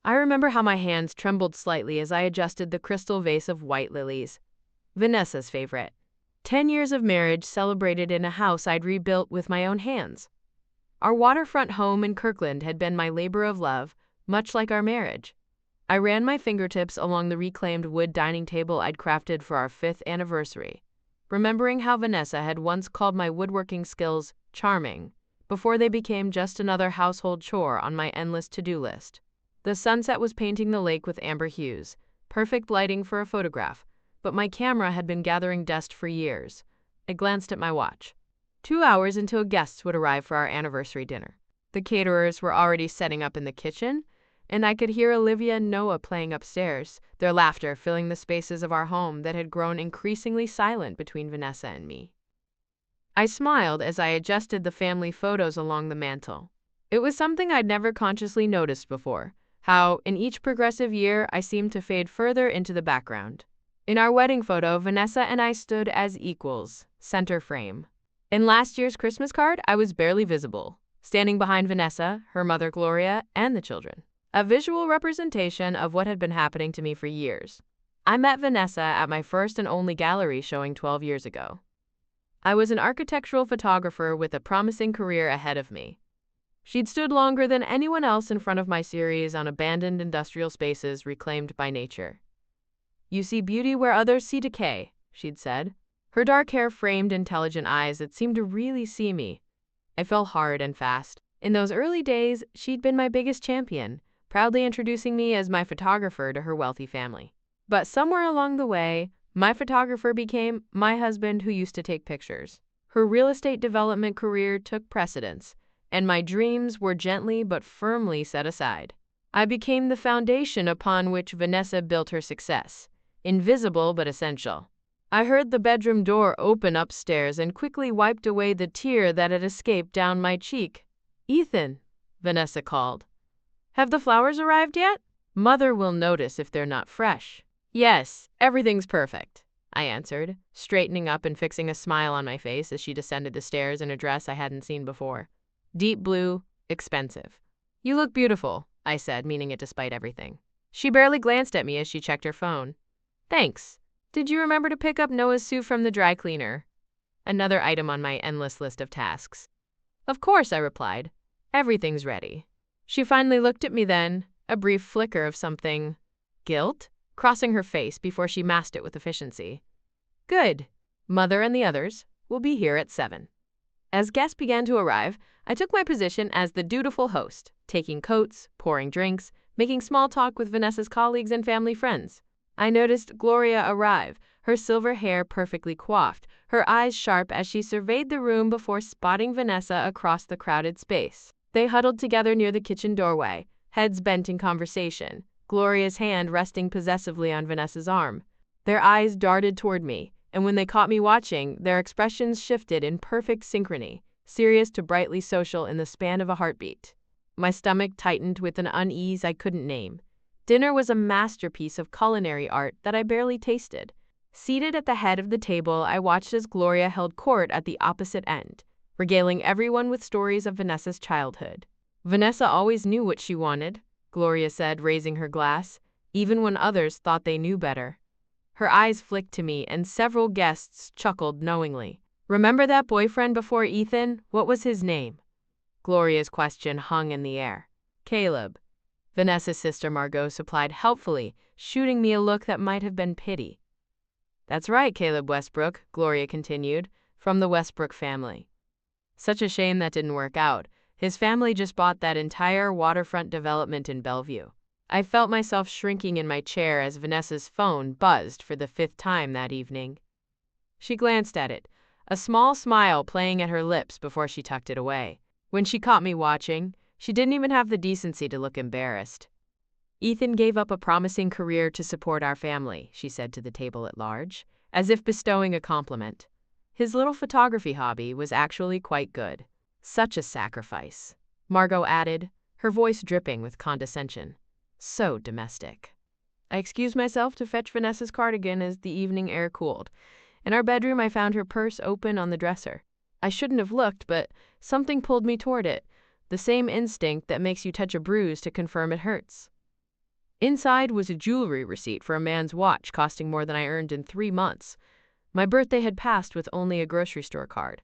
I remember how my hands trembled slightly as I adjusted the crystal vase of white lilies. Vanessa's favorite. 10 years of marriage celebrated in a house I'd rebuilt with my own hands. Our waterfront home in Kirkland had been my labor of love, much like our marriage. I ran my fingertips along the reclaimed wood dining table I'd crafted for our 5th anniversary, remembering how Vanessa had once called my woodworking skills charming, before they became just another household chore on my endless to-do list. The sunset was painting the lake with amber hues, perfect lighting for a photograph, but my camera had been gathering dust for years. I glanced at my watch. 2 hours until guests would arrive for our anniversary dinner. The caterers were already setting up in the kitchen, and I could hear Olivia and Noah playing upstairs, their laughter filling the spaces of our home that had grown increasingly silent between Vanessa and me. I smiled as I adjusted the family photos along the mantel. It was something I'd never consciously noticed before, how, in each progressive year, I seemed to fade further into the background. In our wedding photo, Vanessa and I stood as equals, center frame. In last year's Christmas card, I was barely visible, standing behind Vanessa, her mother Gloria, and the children. A visual representation of what had been happening to me for years. I met Vanessa at my first and only gallery showing 12 years ago. I was an architectural photographer with a promising career ahead of me. She'd stood longer than anyone else in front of my series on abandoned industrial spaces reclaimed by nature. "You see beauty where others see decay," she'd said. Her dark hair framed intelligent eyes that seemed to really see me. I fell hard and fast. In those early days, she'd been my biggest champion, proudly introducing me as my photographer to her wealthy family. But somewhere along the way, my photographer became my husband who used to take pictures. Her real estate development career took precedence, and my dreams were gently but firmly set aside. I became the foundation upon which Vanessa built her success, invisible but essential. I heard the bedroom door open upstairs and quickly wiped away the tear that had escaped down my cheek. "Ethan," Vanessa called. "Have the flowers arrived yet? Mother will notice if they're not fresh." "Yes, everything's perfect," I answered, straightening up and fixing a smile on my face as she descended the stairs in a dress I hadn't seen before. Deep blue, expensive. "You look beautiful," I said, meaning it despite everything. She barely glanced at me as she checked her phone. "Thanks. Did you remember to pick up Noah's suit from the dry cleaner?" Another item on my endless list of tasks. "Of course," I replied. "Everything's ready." She finally looked at me then, a brief flicker of something, guilt, crossing her face before she masked it with efficiency. "Good. Mother and the others will be here at 7. As guests began to arrive, I took my position as the dutiful host, taking coats, pouring drinks, making small talk with Vanessa's colleagues and family friends. I noticed Gloria arrive, her silver hair perfectly coiffed, her eyes sharp as she surveyed the room before spotting Vanessa across the crowded space. They huddled together near the kitchen doorway, heads bent in conversation, Gloria's hand resting possessively on Vanessa's arm. Their eyes darted toward me, and when they caught me watching, their expressions shifted in perfect synchrony, serious to brightly social in the span of a heartbeat. My stomach tightened with an unease I couldn't name. Dinner was a masterpiece of culinary art that I barely tasted. Seated at the head of the table, I watched as Gloria held court at the opposite end, regaling everyone with stories of Vanessa's childhood. "Vanessa always knew what she wanted," Gloria said, raising her glass, even when others thought they knew better. Her eyes flicked to me, and several guests chuckled knowingly. "Remember that boyfriend before Ethan? What was his name?" Gloria's question hung in the air. "Caleb." Vanessa's sister Margot supplied helpfully, shooting me a look that might have been pity. "That's right, Caleb Westbrook," Gloria continued, "from the Westbrook family. Such a shame that didn't work out. His family just bought that entire waterfront development in Bellevue." I felt myself shrinking in my chair as Vanessa's phone buzzed for the 5th time that evening. She glanced at it, a small smile playing at her lips before she tucked it away. When she caught me watching, she didn't even have the decency to look embarrassed. "Ethan gave up a promising career to support our family," she said to the table at large, as if bestowing a compliment. "His little photography hobby was actually quite good." "Such a sacrifice," Margot added, her voice dripping with condescension. "So domestic." I excused myself to fetch Vanessa's cardigan as the evening air cooled. In our bedroom, I found her purse open on the dresser. I shouldn't have looked, but something pulled me toward it, the same instinct that makes you touch a bruise to confirm it hurts. Inside was a jewelry receipt for a man's watch costing more than I earned in 3 months. My birthday had passed with only a grocery store card.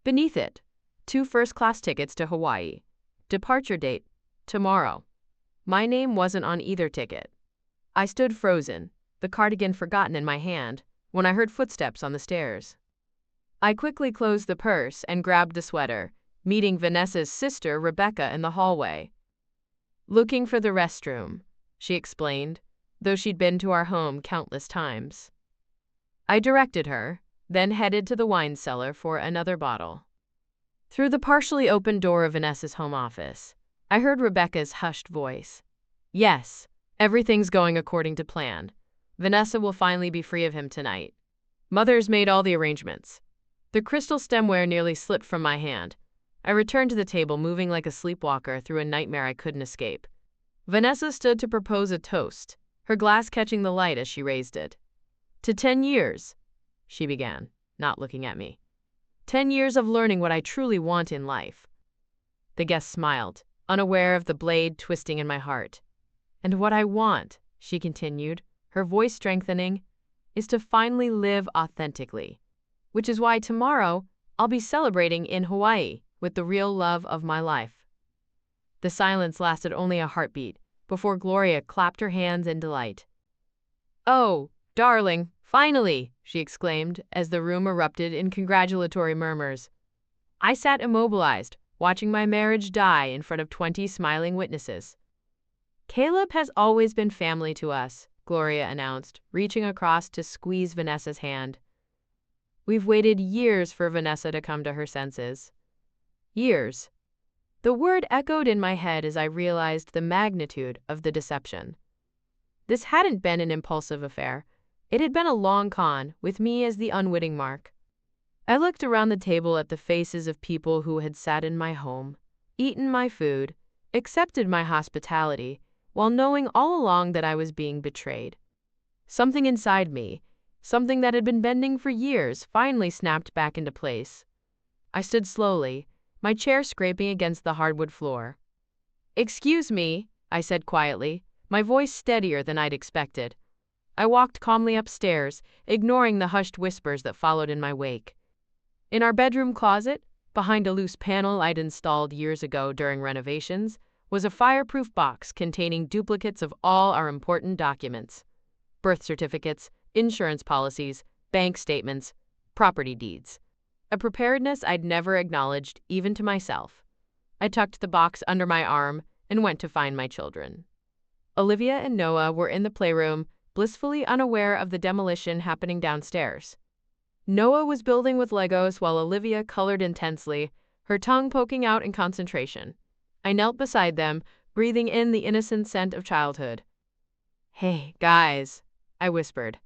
Beneath it, 2 first-class tickets to Hawaii. Departure date, tomorrow. My name wasn't on either ticket. I stood frozen, the cardigan forgotten in my hand, when I heard footsteps on the stairs. I quickly closed the purse and grabbed the sweater, meeting Vanessa's sister, Rebecca, in the hallway. "Looking for the restroom," she explained, though she'd been to our home countless times. I directed her, then headed to the wine cellar for another bottle. Through the partially open door of Vanessa's home office, I heard Rebecca's hushed voice. "Yes, everything's going according to plan. Vanessa will finally be free of him tonight. Mother's made all the arrangements." The crystal stemware nearly slipped from my hand. I returned to the table, moving like a sleepwalker through a nightmare I couldn't escape. Vanessa stood to propose a toast, her glass catching the light as she raised it. "To 10 years," she began, not looking at me. 10 years of learning what I truly want in life." The guest smiled, unaware of the blade twisting in my heart. "And what I want," she continued, her voice strengthening, "is to finally live authentically. Which is why tomorrow I'll be celebrating in Hawaii with the real love of my life." The silence lasted only a heartbeat before Gloria clapped her hands in delight. "Oh, darling, finally!" she exclaimed as the room erupted in congratulatory murmurs. I sat immobilized, watching my marriage die in front of 20 smiling witnesses. "Caleb has always been family to us," Gloria announced, reaching across to squeeze Vanessa's hand. "We've waited years for Vanessa to come to her senses." Years. The word echoed in my head as I realized the magnitude of the deception. This hadn't been an impulsive affair. It had been a long con, with me as the unwitting mark. I looked around the table at the faces of people who had sat in my home, eaten my food, accepted my hospitality, while knowing all along that I was being betrayed. Something inside me, something that had been bending for years, finally snapped back into place. I stood slowly, my chair scraping against the hardwood floor. "Excuse me," I said quietly, my voice steadier than I'd expected. I walked calmly upstairs, ignoring the hushed whispers that followed in my wake. In our bedroom closet, behind a loose panel I'd installed years ago during renovations, was a fireproof box containing duplicates of all our important documents: birth certificates, insurance policies, bank statements, property deeds. A preparedness I'd never acknowledged, even to myself. I tucked the box under my arm and went to find my children. Olivia and Noah were in the playroom, blissfully unaware of the demolition happening downstairs. Noah was building with Legos while Olivia colored intensely, her tongue poking out in concentration. I knelt beside them, breathing in the innocent scent of childhood. "Hey, guys," I whispered.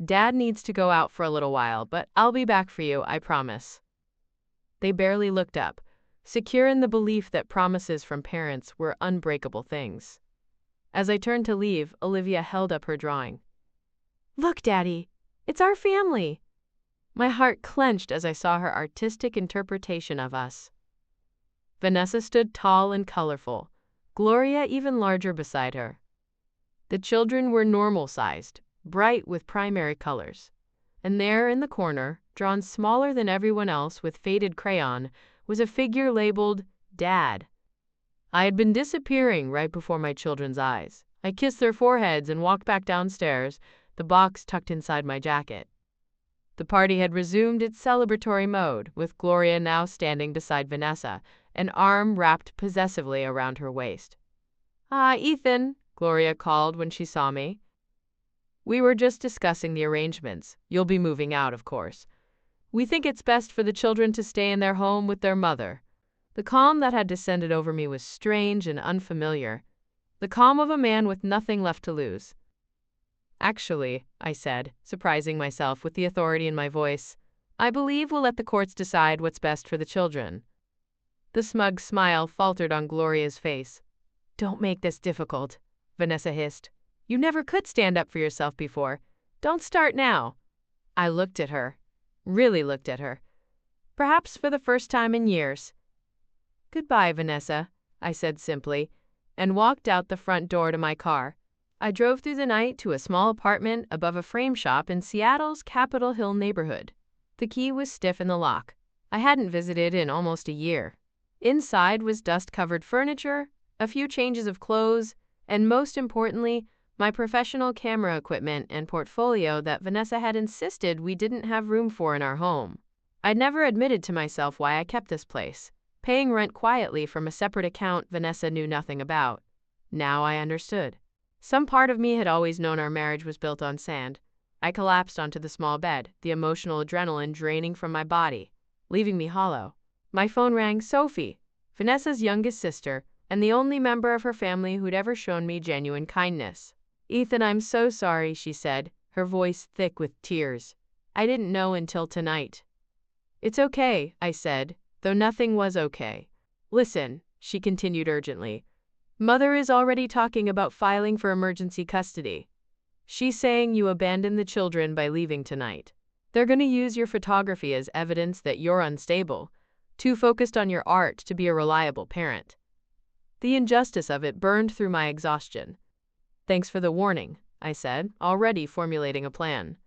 "Dad needs to go out for a little while, but I'll be back for you, I promise." They barely looked up, secure in the belief that promises from parents were unbreakable things. As I turned to leave, Olivia held up her drawing. "Look, Daddy, it's our family." My heart clenched as I saw her artistic interpretation of us. Vanessa stood tall and colorful, Gloria even larger beside her. The children were normal-sized, bright with primary colors. And there in the corner, drawn smaller than everyone else with faded crayon, was a figure labeled Dad. I had been disappearing right before my children's eyes. I kissed their foreheads and walked back downstairs, the box tucked inside my jacket. The party had resumed its celebratory mode, with Gloria now standing beside Vanessa, an arm wrapped possessively around her waist. "Ah, Ethan," Gloria called when she saw me. "We were just discussing the arrangements. You'll be moving out, of course. We think it's best for the children to stay in their home with their mother." The calm that had descended over me was strange and unfamiliar. The calm of a man with nothing left to lose. "Actually," I said, surprising myself with the authority in my voice, "I believe we'll let the courts decide what's best for the children." The smug smile faltered on Gloria's face. "Don't make this difficult," Vanessa hissed. "You never could stand up for yourself before. Don't start now." I looked at her, really looked at her, perhaps for the first time in years. "Goodbye, Vanessa," I said simply, and walked out the front door to my car. I drove through the night to a small apartment above a frame shop in Seattle's Capitol Hill neighborhood. The key was stiff in the lock. I hadn't visited in almost a year. Inside was dust-covered furniture, a few changes of clothes, and most importantly, my professional camera equipment and portfolio that Vanessa had insisted we didn't have room for in our home. I'd never admitted to myself why I kept this place, paying rent quietly from a separate account Vanessa knew nothing about. Now I understood. Some part of me had always known our marriage was built on sand. I collapsed onto the small bed, the emotional adrenaline draining from my body, leaving me hollow. My phone rang. Sophie, Vanessa's youngest sister, and the only member of her family who'd ever shown me genuine kindness. Ethan, I'm so sorry, she said, her voice thick with tears. I didn't know until tonight. It's okay, I said, though nothing was okay. Listen, she continued urgently. Mother is already talking about filing for emergency custody. She's saying you abandoned the children by leaving tonight. They're going to use your photography as evidence that you're unstable, too focused on your art to be a reliable parent. The injustice of it burned through my exhaustion. Thanks for the warning, I said, already formulating a plan.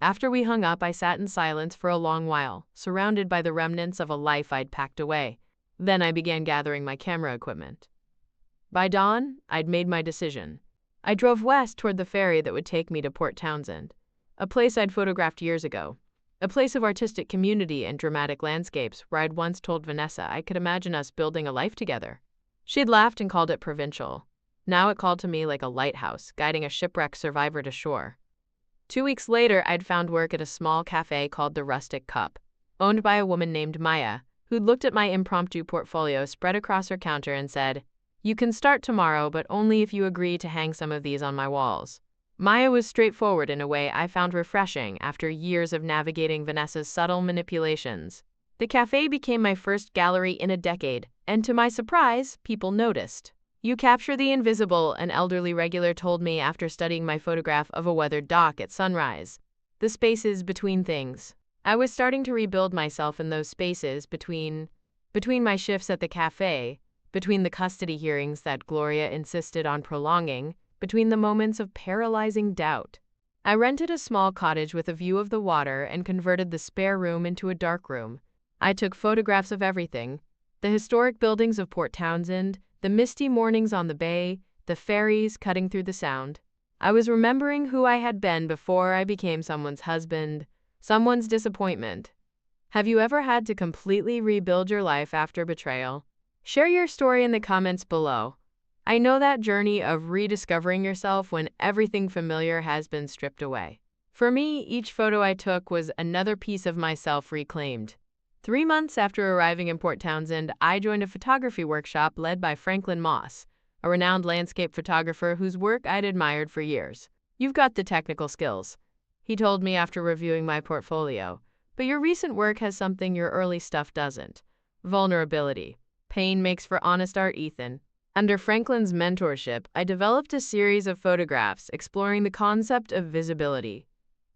After we hung up, I sat in silence for a long while, surrounded by the remnants of a life I'd packed away. Then I began gathering my camera equipment. By dawn, I'd made my decision. I drove west toward the ferry that would take me to Port Townsend, a place I'd photographed years ago, a place of artistic community and dramatic landscapes where I'd once told Vanessa I could imagine us building a life together. She'd laughed and called it provincial. Now it called to me like a lighthouse, guiding a shipwrecked survivor to shore. 2 weeks later, I'd found work at a small cafe called the Rustic Cup, owned by a woman named Maya, who'd looked at my impromptu portfolio spread across her counter and said, "You can start tomorrow, but only if you agree to hang some of these on my walls." Maya was straightforward in a way I found refreshing after years of navigating Vanessa's subtle manipulations. The cafe became my first gallery in a decade, and to my surprise, people noticed. You capture the invisible, an elderly regular told me after studying my photograph of a weathered dock at sunrise. The spaces between things. I was starting to rebuild myself in those spaces between my shifts at the cafe, between the custody hearings that Gloria insisted on prolonging, between the moments of paralyzing doubt. I rented a small cottage with a view of the water and converted the spare room into a dark room. I took photographs of everything: the historic buildings of Port Townsend, the misty mornings on the bay, the ferries cutting through the sound. I was remembering who I had been before I became someone's husband, someone's disappointment. Have you ever had to completely rebuild your life after betrayal? Share your story in the comments below. I know that journey of rediscovering yourself when everything familiar has been stripped away. For me, each photo I took was another piece of myself reclaimed. 3 months after arriving in Port Townsend, I joined a photography workshop led by Franklin Moss, a renowned landscape photographer whose work I'd admired for years. You've got the technical skills, he told me after reviewing my portfolio, but your recent work has something your early stuff doesn't: vulnerability. Pain makes for honest art, Ethan. Under Franklin's mentorship, I developed a series of photographs exploring the concept of visibility.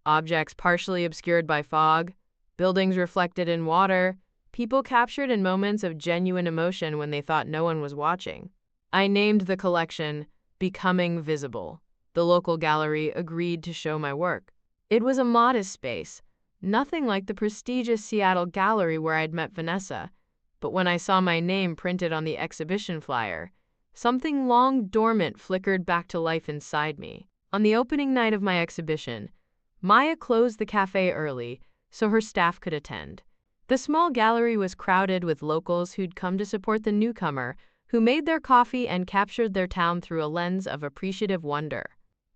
Objects partially obscured by fog, buildings reflected in water, people captured in moments of genuine emotion when they thought no one was watching. I named the collection Becoming Visible. The local gallery agreed to show my work. It was a modest space, nothing like the prestigious Seattle gallery where I'd met Vanessa, but when I saw my name printed on the exhibition flyer, something long dormant flickered back to life inside me. On the opening night of my exhibition, Maya closed the cafe early so her staff could attend. The small gallery was crowded with locals who'd come to support the newcomer, who made their coffee and captured their town through a lens of appreciative wonder.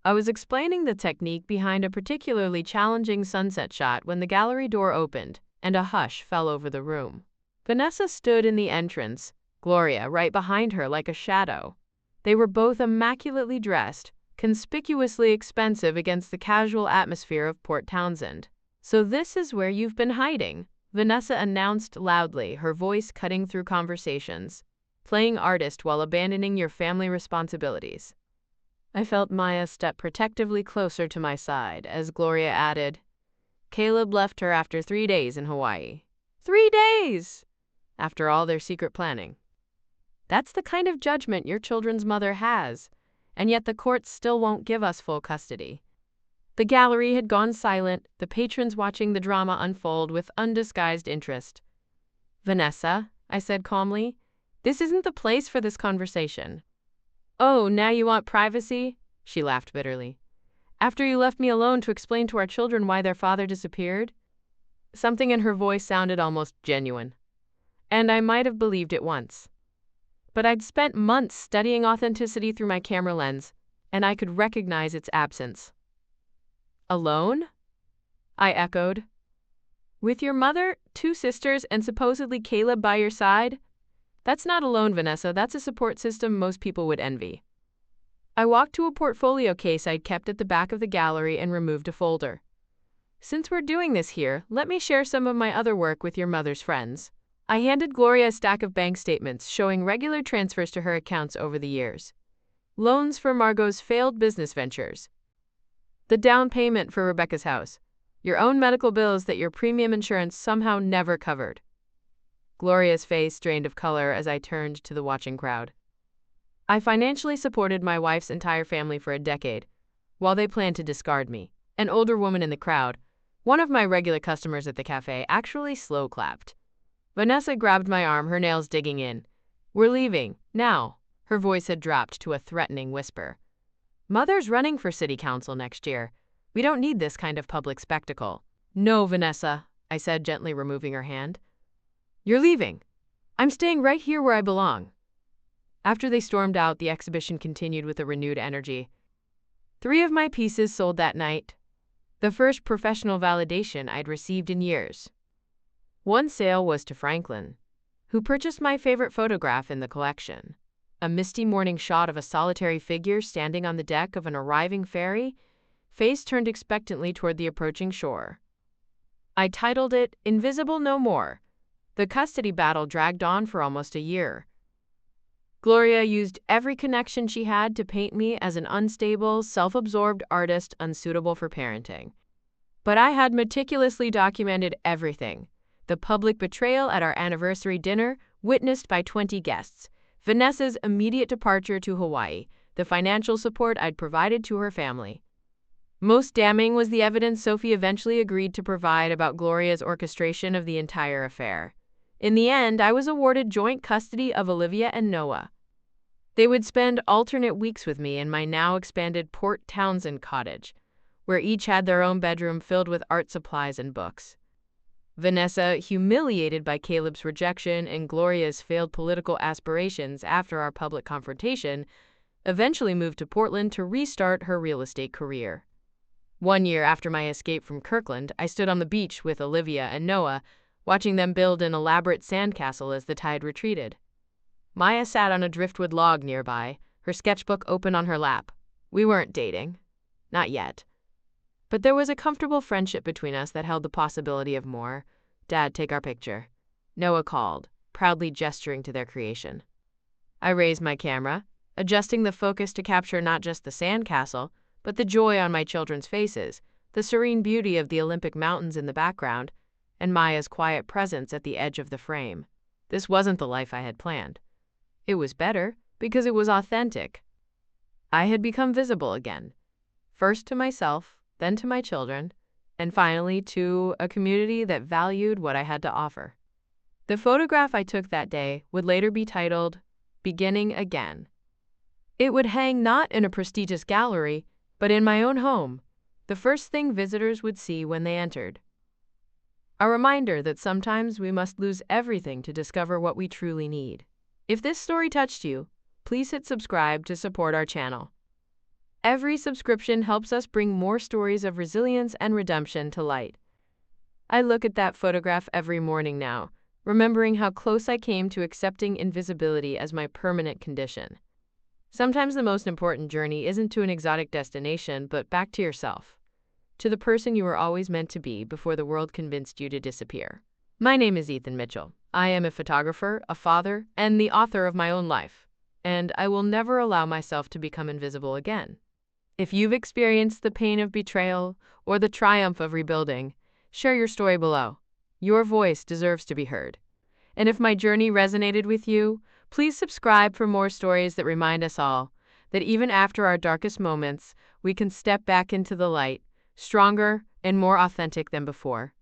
I was explaining the technique behind a particularly challenging sunset shot when the gallery door opened and a hush fell over the room. Vanessa stood in the entrance, Gloria right behind her like a shadow. They were both immaculately dressed, conspicuously expensive against the casual atmosphere of Port Townsend. "So this is where you've been hiding," Vanessa announced loudly, her voice cutting through conversations. "Playing artist while abandoning your family responsibilities." I felt Maya step protectively closer to my side as Gloria added, "Caleb left her after 3 days in Hawaii." 3 days! After all their secret planning. That's the kind of judgment your children's mother has, and yet the courts still won't give us full custody. The gallery had gone silent, the patrons watching the drama unfold with undisguised interest. "Vanessa," I said calmly, "this isn't the place for this conversation." "Oh, now you want privacy?" She laughed bitterly. "After you left me alone to explain to our children why their father disappeared?" Something in her voice sounded almost genuine, and I might have believed it once. But I'd spent months studying authenticity through my camera lens, and I could recognize its absence. "Alone?" I echoed. "With your mother, 2 sisters, and supposedly Caleb by your side? That's not alone, Vanessa. That's a support system most people would envy." I walked to a portfolio case I'd kept at the back of the gallery and removed a folder. "Since we're doing this here, let me share some of my other work with your mother's friends." I handed Gloria a stack of bank statements showing regular transfers to her accounts over the years. Loans for Margot's failed business ventures. The down payment for Rebecca's house. Your own medical bills that your premium insurance somehow never covered. Gloria's face drained of color as I turned to the watching crowd. I financially supported my wife's entire family for a decade, while they planned to discard me. An older woman in the crowd, one of my regular customers at the cafe, actually slow clapped. Vanessa grabbed my arm, her nails digging in. "We're leaving, now." Her voice had dropped to a threatening whisper. "Mother's running for city council next year. We don't need this kind of public spectacle." "No, Vanessa," I said, gently removing her hand. "You're leaving. I'm staying right here where I belong." After they stormed out, the exhibition continued with a renewed energy. 3 of my pieces sold that night. The first professional validation I'd received in years. One sale was to Franklin, who purchased my favorite photograph in the collection. A misty morning shot of a solitary figure standing on the deck of an arriving ferry, face turned expectantly toward the approaching shore. I titled it "Invisible No More." The custody battle dragged on for almost a year. Gloria used every connection she had to paint me as an unstable, self-absorbed artist unsuitable for parenting. But I had meticulously documented everything. The public betrayal at our anniversary dinner, witnessed by 20 guests. Vanessa's immediate departure to Hawaii. The financial support I'd provided to her family. Most damning was the evidence Sophie eventually agreed to provide about Gloria's orchestration of the entire affair. In the end, I was awarded joint custody of Olivia and Noah. They would spend alternate weeks with me in my now expanded Port Townsend cottage, where each had their own bedroom filled with art supplies and books. Vanessa, humiliated by Caleb's rejection and Gloria's failed political aspirations after our public confrontation, eventually moved to Portland to restart her real estate career. 1 year after my escape from Kirkland, I stood on the beach with Olivia and Noah, watching them build an elaborate sandcastle as the tide retreated. Maya sat on a driftwood log nearby, her sketchbook open on her lap. We weren't dating. Not yet. But there was a comfortable friendship between us that held the possibility of more. "Dad, take our picture." Noah called, proudly gesturing to their creation. I raised my camera, adjusting the focus to capture not just the sandcastle, but the joy on my children's faces, the serene beauty of the Olympic Mountains in the background, and Maya's quiet presence at the edge of the frame. This wasn't the life I had planned. It was better because it was authentic. I had become visible again, first to myself, then to my children, and finally to a community that valued what I had to offer. The photograph I took that day would later be titled, "Beginning Again." It would hang not in a prestigious gallery, but in my own home, the first thing visitors would see when they entered. A reminder that sometimes we must lose everything to discover what we truly need. If this story touched you, please hit subscribe to support our channel. Every subscription helps us bring more stories of resilience and redemption to light. I look at that photograph every morning now, remembering how close I came to accepting invisibility as my permanent condition. Sometimes the most important journey isn't to an exotic destination, but back to yourself, to the person you were always meant to be before the world convinced you to disappear. My name is Ethan Mitchell. I am a photographer, a father, and the author of my own life, and I will never allow myself to become invisible again. If you've experienced the pain of betrayal or the triumph of rebuilding, share your story below. Your voice deserves to be heard. And if my journey resonated with you, Please subscribe for more stories that remind us all that even after our darkest moments, we can step back into the light, stronger and more authentic than before.